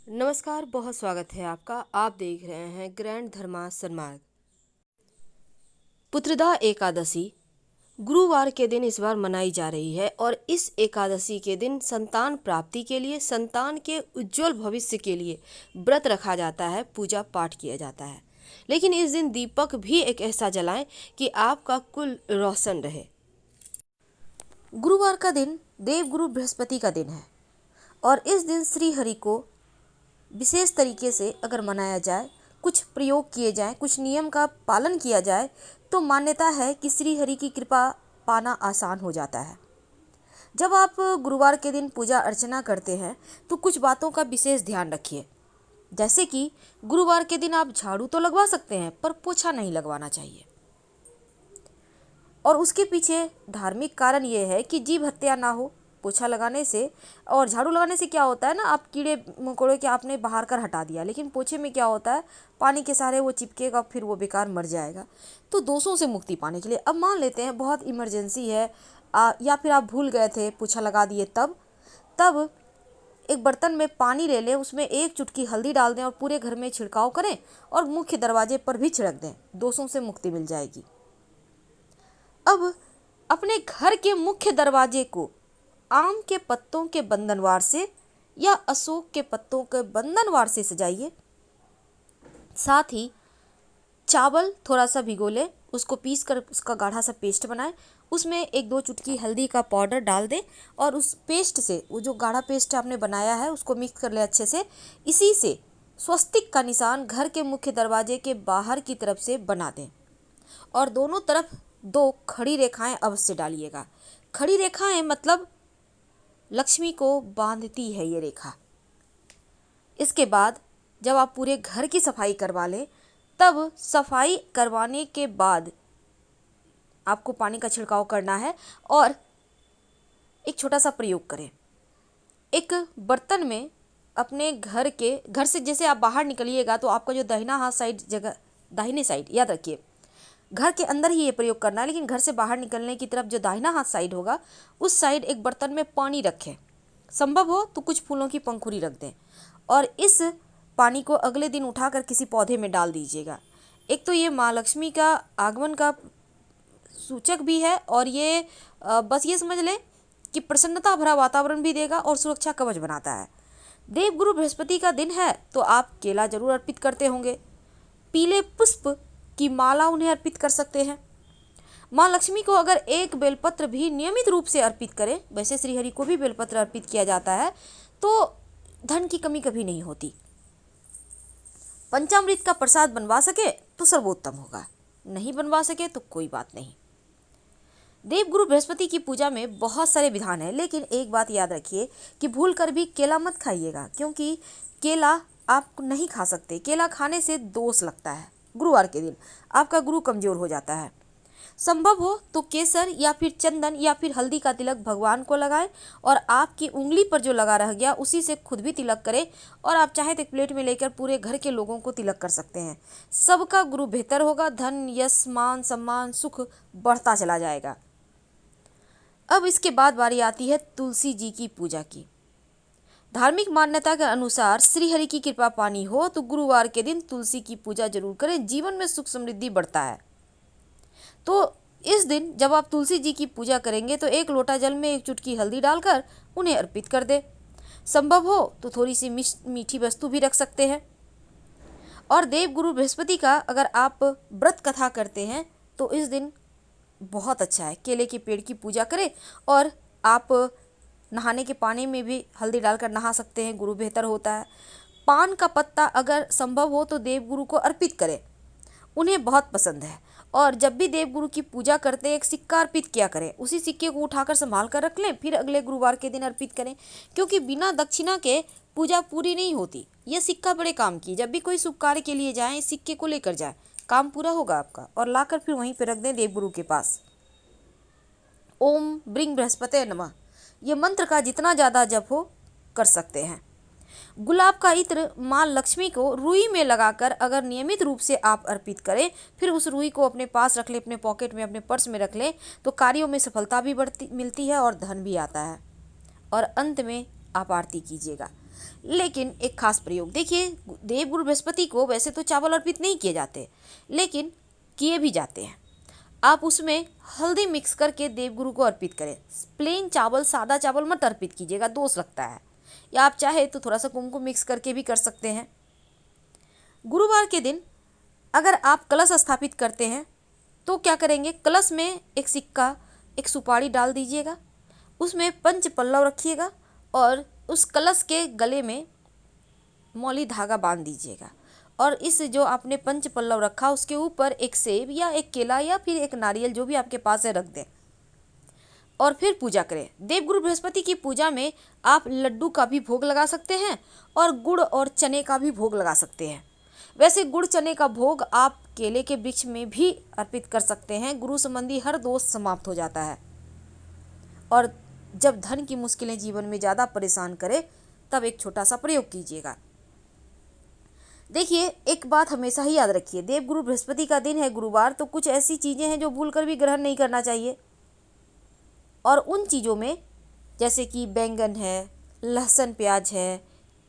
नमस्कार, बहुत स्वागत है आपका। आप देख रहे हैं ग्रैंड धर्मा सन्मार्ग। पुत्रदा एकादशी गुरुवार के दिन इस बार मनाई जा रही है और इस एकादशी के दिन संतान प्राप्ति के लिए, संतान के उज्जवल भविष्य के लिए व्रत रखा जाता है, पूजा पाठ किया जाता है। लेकिन इस दिन दीपक भी एक ऐसा जलाएं कि आपका कुल रोशन रहे। गुरुवार का दिन देवगुरु बृहस्पति का दिन है और इस दिन श्री हरि को विशेष तरीके से अगर मनाया जाए, कुछ प्रयोग किए जाएं, कुछ नियम का पालन किया जाए तो मान्यता है कि श्री हरि की कृपा पाना आसान हो जाता है। जब आप गुरुवार के दिन पूजा अर्चना करते हैं तो कुछ बातों का विशेष ध्यान रखिए। जैसे कि गुरुवार के दिन आप झाड़ू तो लगवा सकते हैं पर पोछा नहीं लगवाना चाहिए। और उसके पीछे धार्मिक कारण ये है कि जीव हत्या ना हो। पोछा लगाने से और झाड़ू लगाने से क्या होता है ना, आप कीड़े मकोड़े के आपने बाहर कर हटा दिया, लेकिन पोछे में क्या होता है, पानी के सहारे वो चिपकेगा, फिर वो बेकार मर जाएगा। तो दोषों से मुक्ति पाने के लिए अब मान लेते हैं बहुत इमरजेंसी है, या फिर आप भूल गए थे, पोछा लगा दिए, तब एक बर्तन में पानी ले लें, उसमें एक चुटकी हल्दी डाल दें और पूरे घर में छिड़काव करें और मुख्य दरवाजे पर भी छिड़क दें, दोषों से मुक्ति मिल जाएगी। अब अपने घर के मुख्य दरवाजे को आम के पत्तों के बंधनवार से या अशोक के पत्तों के बंधनवार से सजाइए। साथ ही चावल थोड़ा सा भिगो लें, उसको पीस कर उसका गाढ़ा सा पेस्ट बनाएं, उसमें 1-2 चुटकी हल्दी का पाउडर डाल दें और उस पेस्ट से, वो जो गाढ़ा पेस्ट आपने बनाया है, उसको मिक्स कर ले अच्छे से। इसी से स्वस्तिक का निशान घर के मुख्य दरवाजे के बाहर की तरफ से बना दें और दोनों तरफ 2 खड़ी रेखाएं अवश्य डालिएगा। खड़ी रेखाएं मतलब लक्ष्मी को बांधती है ये रेखा। इसके बाद जब आप पूरे घर की सफाई करवा लें, तब सफाई करवाने के बाद आपको पानी का छिड़काव करना है और एक छोटा सा प्रयोग करें। एक बर्तन में अपने घर से जैसे आप बाहर निकलिएगा तो आपका जो दाहिना हाथ साइड जगह, दाहिने साइड याद रखिए, घर के अंदर ही ये प्रयोग करना है, लेकिन घर से बाहर निकलने की तरफ जो दाहिना हाथ साइड होगा, उस साइड एक बर्तन में पानी रखें। संभव हो तो कुछ फूलों की पंखुड़ी रख दें और इस पानी को अगले दिन उठाकर किसी पौधे में डाल दीजिएगा। एक तो ये माँ लक्ष्मी का आगमन का सूचक भी है और ये बस ये समझ लें कि प्रसन्नता भरा वातावरण भी देगा और सुरक्षा कवच बनाता है। देवगुरु बृहस्पति का दिन है तो आप केला जरूर अर्पित करते होंगे। पीले पुष्प की माला उन्हें अर्पित कर सकते हैं। माँ लक्ष्मी को अगर एक बेलपत्र भी नियमित रूप से अर्पित करें, वैसे श्रीहरि को भी बेलपत्र अर्पित किया जाता है, तो धन की कमी कभी नहीं होती। पंचामृत का प्रसाद बनवा सके तो सर्वोत्तम होगा, नहीं बनवा सके तो कोई बात नहीं। देवगुरु बृहस्पति की पूजा में बहुत सारे विधान हैं, लेकिन एक बात याद रखिए कि भूल कर भी केला मत खाइएगा, क्योंकि केला आप नहीं खा सकते। केला खाने से दोष लगता है। गुरुवार के दिन आपका गुरु कमजोर हो जाता है। संभव हो तो केसर या फिर चंदन या फिर हल्दी का तिलक भगवान को लगाएं और आपकी उंगली पर जो लगा रह गया उसी से खुद भी तिलक करें और आप चाहे तो एक प्लेट में लेकर पूरे घर के लोगों को तिलक कर सकते हैं। सबका गुरु बेहतर होगा, धन यश मान सम्मान सुख बढ़ता चला जाएगा। अब इसके बाद बारी आती है तुलसी जी की पूजा की। धार्मिक मान्यता के अनुसार श्री हरि की कृपा पानी हो तो गुरुवार के दिन तुलसी की पूजा जरूर करें, जीवन में सुख समृद्धि बढ़ता है। तो इस दिन जब आप तुलसी जी की पूजा करेंगे तो 1 लोटा जल में 1 चुटकी हल्दी डालकर उन्हें अर्पित कर दें। संभव हो तो थोड़ी सी मीठी वस्तु भी रख सकते हैं। और देवगुरु बृहस्पति का अगर आप व्रत कथा करते हैं तो इस दिन बहुत अच्छा है, केले के पेड़ की पूजा करें और आप नहाने के पानी में भी हल्दी डालकर नहा सकते हैं, गुरु बेहतर होता है। पान का पत्ता अगर संभव हो तो देवगुरु को अर्पित करें, उन्हें बहुत पसंद है। और जब भी देवगुरु की पूजा करते हैं एक सिक्का अर्पित किया करें, उसी सिक्के को उठाकर संभाल कर रख लें, फिर अगले गुरुवार के दिन अर्पित करें, क्योंकि बिना दक्षिणा के पूजा पूरी नहीं होती। यह सिक्का बड़े काम की, जब भी कोई शुभ कार्य के लिए जाएं इस सिक्के को लेकर जाएं, काम पूरा होगा आपका। और लाकर फिर वहीं पर रख दें देवगुरु के पास। ओम ब्रिंग बृहस्पते नमः, ये मंत्र का जितना ज़्यादा जप हो कर सकते हैं। गुलाब का इत्र माँ लक्ष्मी को रुई में लगाकर अगर नियमित रूप से आप अर्पित करें, फिर उस रुई को अपने पास रख लें, अपने पॉकेट में, अपने पर्स में रख लें, तो कार्यों में सफलता भी मिलती है और धन भी आता है। और अंत में आप आरती कीजिएगा। लेकिन एक खास प्रयोग देखिए, देवगुरु बृहस्पति को वैसे तो चावल अर्पित नहीं किए जाते, लेकिन किए भी जाते हैं। आप उसमें हल्दी मिक्स करके देवगुरु को अर्पित करें। प्लेन चावल, सादा चावल मत अर्पित कीजिएगा, दोष लगता है। या आप चाहे तो थोड़ा सा कुमकुम मिक्स करके भी कर सकते हैं। गुरुवार के दिन अगर आप कलश स्थापित करते हैं तो क्या करेंगे, कलश में एक सिक्का, एक सुपारी डाल दीजिएगा, उसमें पंच पल्लव रखिएगा और उस कलश के गले में मौली धागा बांध दीजिएगा। और इस जो आपने पंच पल्लव रखा उसके ऊपर एक सेब या एक केला या फिर एक नारियल जो भी आपके पास है रख दें और फिर पूजा करें। देवगुरु बृहस्पति की पूजा में आप लड्डू का भी भोग लगा सकते हैं और गुड़ और चने का भी भोग लगा सकते हैं। वैसे गुड़ चने का भोग आप केले के वृक्ष में भी अर्पित कर सकते हैं। गुरु संबंधी हर दोष समाप्त हो जाता है। और जब धन की मुश्किलें जीवन में ज़्यादा परेशान करे तब एक छोटा सा प्रयोग कीजिएगा। देखिए, एक बात हमेशा ही याद रखिए, देवगुरु बृहस्पति का दिन है गुरुवार, तो कुछ ऐसी चीज़ें हैं जो भूलकर भी ग्रहण नहीं करना चाहिए। और उन चीज़ों में जैसे कि बैंगन है, लहसुन प्याज है,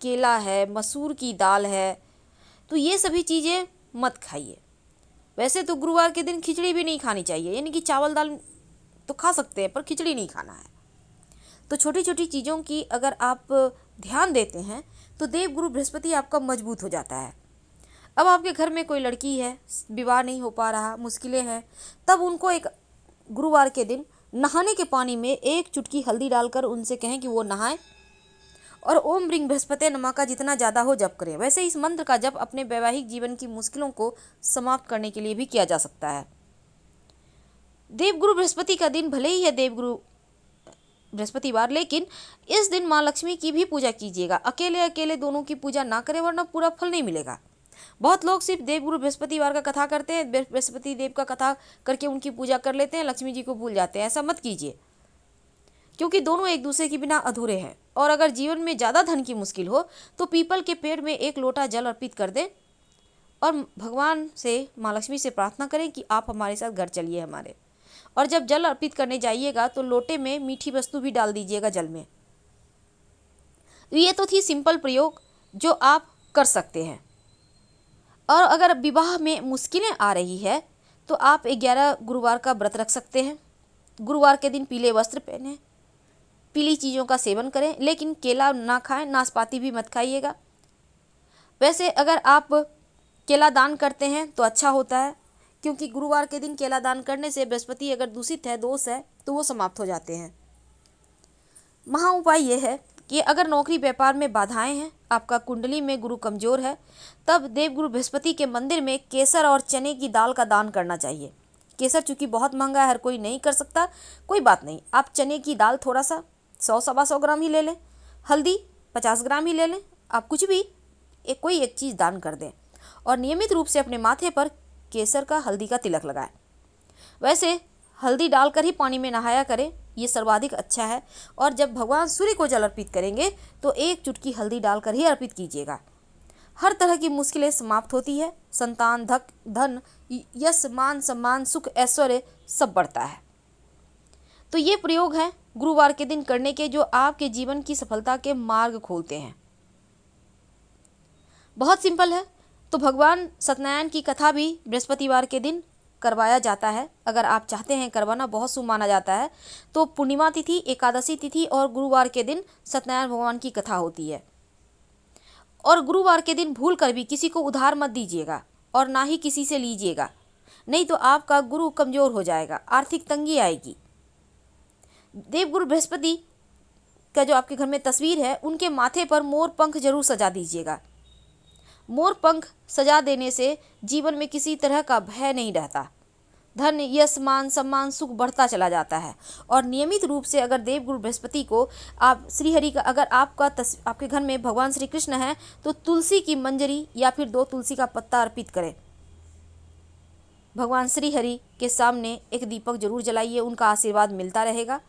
केला है, मसूर की दाल है, तो ये सभी चीज़ें मत खाइए। वैसे तो गुरुवार के दिन खिचड़ी भी नहीं खानी चाहिए, यानी कि चावल दाल तो खा सकते हैं पर खिचड़ी नहीं खाना है। तो छोटी छोटी चीज़ों की अगर आप ध्यान देते हैं तो देवगुरु बृहस्पति आपका मजबूत हो जाता है। अब आपके घर में कोई लड़की है, विवाह नहीं हो पा रहा, मुश्किलें हैं, तब उनको एक गुरुवार के दिन नहाने के पानी में एक चुटकी हल्दी डालकर उनसे कहें कि वो नहाएं और ओम ह्रीं बृहस्पते नमः का जितना ज़्यादा हो जप करें। वैसे इस मंत्र का जप अपने वैवाहिक जीवन की मुश्किलों को समाप्त करने के लिए भी किया जा सकता है। देवगुरु बृहस्पति का दिन भले ही है देवगुरु बृहस्पतिवार, लेकिन इस दिन माँ लक्ष्मी की भी पूजा कीजिएगा। अकेले अकेले दोनों की पूजा ना करें वरना पूरा फल नहीं मिलेगा। बहुत लोग सिर्फ देवगुरु बृहस्पतिवार का कथा करते हैं, बृहस्पति देव का कथा करके उनकी पूजा कर लेते हैं, लक्ष्मी जी को भूल जाते हैं। ऐसा मत कीजिए, क्योंकि दोनों एक दूसरे के बिना अधूरे हैं। और अगर जीवन में ज़्यादा धन की मुश्किल हो तो पीपल के पेड़ में एक लोटा जल अर्पित कर दें और भगवान से, माँ लक्ष्मी से प्रार्थना करें कि आप हमारे साथ घर चलिए हमारे। और जब जल अर्पित करने जाइएगा तो लोटे में मीठी वस्तु भी डाल दीजिएगा जल में। ये तो थी सिंपल प्रयोग जो आप कर सकते हैं। और अगर विवाह में मुश्किलें आ रही है तो आप 11 गुरुवार का व्रत रख सकते हैं। गुरुवार के दिन पीले वस्त्र पहनें, पीली चीज़ों का सेवन करें, लेकिन केला ना खाएं, नाशपाती भी मत खाइएगा। वैसे अगर आप केला दान करते हैं तो अच्छा होता है, क्योंकि गुरुवार के दिन केला दान करने से बृहस्पति अगर दूषित है, दोष है, तो वो समाप्त हो जाते हैं। महा उपाय ये है कि अगर नौकरी व्यापार में बाधाएं हैं, आपका कुंडली में गुरु कमजोर है, तब देवगुरु बृहस्पति के मंदिर में केसर और चने की दाल का दान करना चाहिए। केसर चूँकि बहुत महंगा है, हर कोई नहीं कर सकता, कोई बात नहीं, आप चने की दाल थोड़ा सा 100-125 ग्राम ही ले लें, हल्दी 50 ग्राम ही ले लें, आप कुछ भी कोई एक चीज़ दान कर दें और नियमित रूप से अपने माथे पर केसर का, हल्दी का तिलक लगाएं। वैसे हल्दी डालकर ही पानी में नहाया करें, ये सर्वाधिक अच्छा है। और जब भगवान सूर्य को जल अर्पित करेंगे तो एक चुटकी हल्दी डालकर ही अर्पित कीजिएगा। हर तरह की मुश्किलें समाप्त होती है, संतान, धन, यश, मान, सम्मान, सुख, ऐश्वर्य सब बढ़ता है। तो ये प्रयोग हैं गुरुवार के दिन करने के, जो आपके जीवन की सफलता के मार्ग खोलते हैं। बहुत सिंपल है। तो भगवान सत्यनारायण की कथा भी बृहस्पतिवार के दिन करवाया जाता है। अगर आप चाहते हैं करवाना, बहुत शुभ माना जाता है। तो पूर्णिमा तिथि, एकादशी तिथि और गुरुवार के दिन सत्यनारायण भगवान की कथा होती है। और गुरुवार के दिन भूल कर भी किसी को उधार मत दीजिएगा और ना ही किसी से लीजिएगा, नहीं तो आपका गुरु कमज़ोर हो जाएगा, आर्थिक तंगी आएगी। देवगुरु बृहस्पति का जो आपके घर में तस्वीर है, उनके माथे पर मोर पंख जरूर सजा दीजिएगा। मोर पंख सजा देने से जीवन में किसी तरह का भय नहीं रहता, धन, यश, मान, सम्मान, सुख बढ़ता चला जाता है। और नियमित रूप से अगर देवगुरु बृहस्पति को आप श्रीहरि का, अगर आपके घर में भगवान श्री कृष्ण है तो तुलसी की मंजरी या फिर 2 तुलसी का पत्ता अर्पित करें। भगवान श्रीहरि के सामने एक दीपक जरूर जलाइए, उनका आशीर्वाद मिलता रहेगा।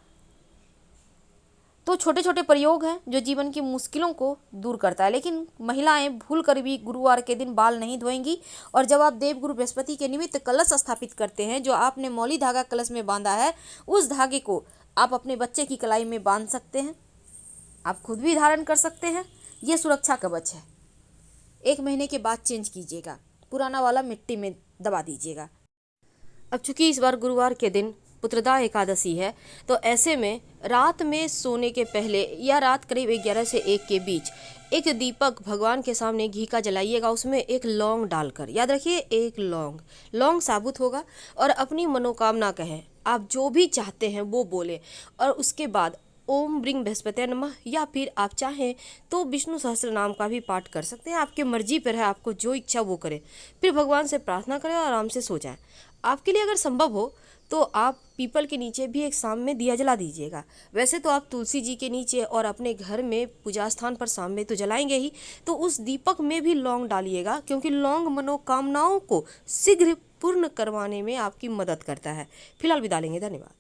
तो छोटे छोटे प्रयोग हैं जो जीवन की मुश्किलों को दूर करता है। लेकिन महिलाएं भूल कर भी गुरुवार के दिन बाल नहीं धोएंगी। और जब आप देवगुरु बृहस्पति के निमित्त कलश स्थापित करते हैं, जो आपने मौली धागा कलश में बांधा है, उस धागे को आप अपने बच्चे की कलाई में बांध सकते हैं, आप खुद भी धारण कर सकते हैं, ये सुरक्षा कवच है। 1 महीने के बाद चेंज कीजिएगा, पुराना वाला मिट्टी में दबा दीजिएगा। अब चूंकि इस बार गुरुवार के दिन पुत्रदा एकादशी है, तो ऐसे में रात में सोने के पहले या रात करीब 11 से 1 के बीच एक दीपक भगवान के सामने घी का जलाइएगा, उसमें एक लौंग डालकर, याद रखिए एक लौंग साबुत होगा, और अपनी मनोकामना कहें, आप जो भी चाहते हैं वो बोले, और उसके बाद ओम ब्रिंग बृहस्पति नमः, या फिर आप चाहें तो विष्णु सहस्त्र नाम का भी पाठ कर सकते हैं, आपके मर्जी पर है, आपको जो इच्छा वो करें। फिर भगवान से प्रार्थना करें और आराम से सो जाएं। आपके लिए अगर संभव हो तो आप पीपल के नीचे भी एक शाम में दिया जला दीजिएगा। वैसे तो आप तुलसी जी के नीचे और अपने घर में पूजा स्थान पर शाम में तो जलाएंगे ही, तो उस दीपक में भी लौंग डालिएगा, क्योंकि लौंग मनोकामनाओं को शीघ्र पूर्ण करवाने में आपकी मदद करता है। फिलहाल विदा लेंगे, धन्यवाद।